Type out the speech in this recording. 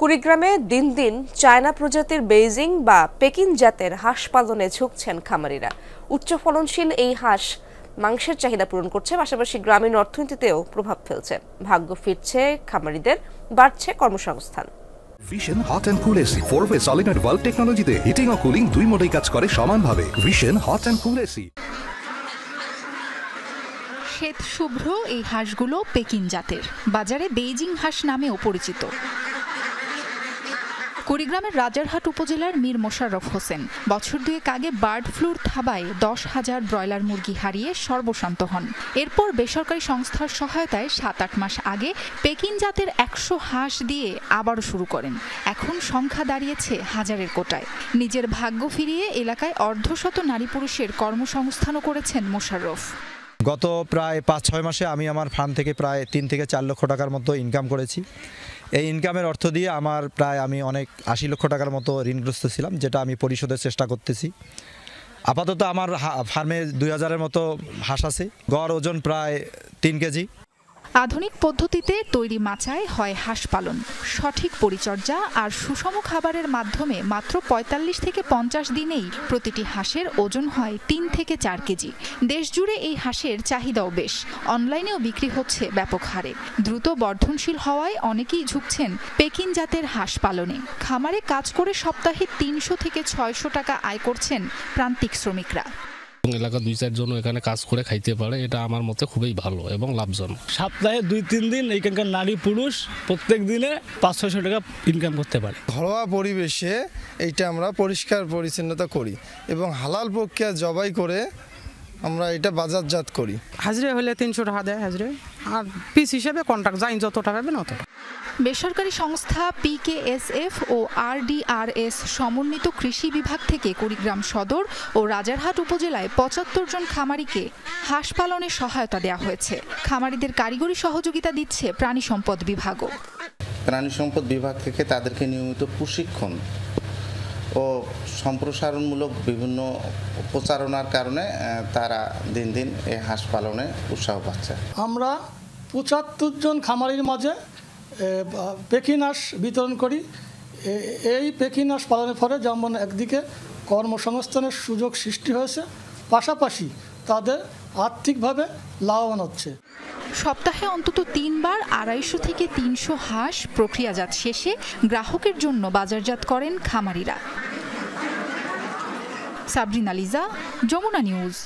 কুড়িগ্রামে দিন দিন চায়না প্রজাতির বেইজিং বা পেকিন জাতের হাঁস পালনে ঝুঁকছেন খামারিরা। উচ্চ ফলনশীল এই হাঁস মাংসের চাহিদা পূরণ করছে, পাশাপাশি গ্রামীণ অর্থনীতিতেও প্রভাব ফেলছে। ভাগ্য ফিরছে খামারিদের, বাড়ছে কর্মসংস্থান। Vision hot and cool AC 4-ওয়ে সলিনয়েড ভালভ টেকনোলজিতে হিটিং ও কুলিং দুই মোডেই কাজ করে সমানভাবে। Vision hot and cool AC. শ্বেত শুভ্র এই হাঁসগুলো পেকিন জাতের, বাজারে বেইজিং হাঁস নামেও পরিচিত। কুড়িগ্রামের রাজারহাট উপজেলার মীর মোশাররফ হোসেন বছর দুয়েক আগে বার্ড ফ্লুর থাবায় 10,000 ব্রয়লার মুরগি হারিয়ে সর্বশান্ত হন। এরপর বেসরকারি সংস্থার সহায়তায় 7-8 মাস আগে পেকিন জাতের 100 হাঁস দিয়ে আবারও শুরু করেন। এখন সংখ্যা দাঁড়িয়েছে হাজারের কোটায়। নিজের ভাগ্য ফিরিয়ে এলাকায় অর্ধশত নারী পুরুষের কর্মসংস্থানও করেছেন মোশাররফ। গত প্রায় 5-6 মাসে আমি আমার ফার্ম থেকে প্রায় 3 থেকে 4 লক্ষ টাকার মতো ইনকাম করেছি। এই ইনকামের অর্থ দিয়ে আমি অনেক 80 লক্ষ টাকার মতো ঋণগ্রস্ত ছিলাম, যেটা আমি পরিশোধের চেষ্টা করতেছি। আপাতত আমার ফার্মে 2000-এর মতো হাঁস আছে, গড় ওজন প্রায় 3 কেজি। আধুনিক পদ্ধতিতে তৈরি মাচায় হয় হাঁস পালন। সঠিক পরিচর্যা আর সুষম খাবারের মাধ্যমে মাত্র 45 থেকে 50 দিনেই প্রতিটি হাঁসের ওজন হয় 3 থেকে 4 কেজি। দেশজুড়ে এই হাঁসের চাহিদাও বেশ, অনলাইনেও বিক্রি হচ্ছে ব্যাপক হারে। দ্রুত বর্ধনশীল হওয়ায় অনেকেই ঝুঁকছেন পেকিন জাতের হাঁস পালনে। খামারে কাজ করে সপ্তাহে 300 থেকে 600 টাকা আয় করছেন প্রান্তিক শ্রমিকরা। এলাকা 2-4 জন এখানে কাজ করে খাইতে পারে, এটা আমার মতে খুবই ভালো এবং লাভজনক। সপ্তাহে 2-3 দিন এইখানকার নারী পুরুষ প্রত্যেক দিনে 500-600 টাকা ইনকাম করতে পারে। ঘরোয়া পরিবেশে এইটা আমরা পরিষ্কার পরিচ্ছন্নতা করি এবং হালাল প্রক্রিয়া জবাই করে আমরা এটা বাজারজাত করি। হাজিরা হলে 300 টাকা দেয় হাজিরা, আর পিস হিসেবে কন্ট্রাক্ট যাই যত টাকা পাবেন অত। বেসরকারি সংস্থা PKSF ও RDRS সমন্বিত কৃষি বিভাগ থেকে কুড়িগ্রাম সদর ও রাজারহাট উপজেলায় 75 জন খামারিকে হাঁস পালনে সহায়তা দেওয়া হয়েছে। খামারিদের কারিগরি সহযোগিতা দিচ্ছে প্রাণী সম্পদ বিভাগও। প্রাণী সম্পদ বিভাগ থেকে তাদেরকে নিয়মিত প্রশিক্ষণ ও সম্প্রসারণমূলক বিভিন্ন প্রচারণার কারণে তারা দিন দিন এই হাঁস পালনে উৎসাহ পাচ্ছে। আমরা 75 জন খামারির মাঝে পেকিন হাঁস বিতরণ করি। এই পেকিন হাঁস পালনের ফলে যেমন একদিকে কর্মসংস্থানের সুযোগ সৃষ্টি হয়েছে, পাশাপাশি তাদের আর্থিকভাবে লাভবান হচ্ছে। সপ্তাহে অন্তত 3 বার 250 থেকে 300 হাঁস প্রক্রিয়াজাত শেষে গ্রাহকের জন্য বাজারজাত করেন খামারিরা। সাবরিনা লিজা, যমুনা নিউজ।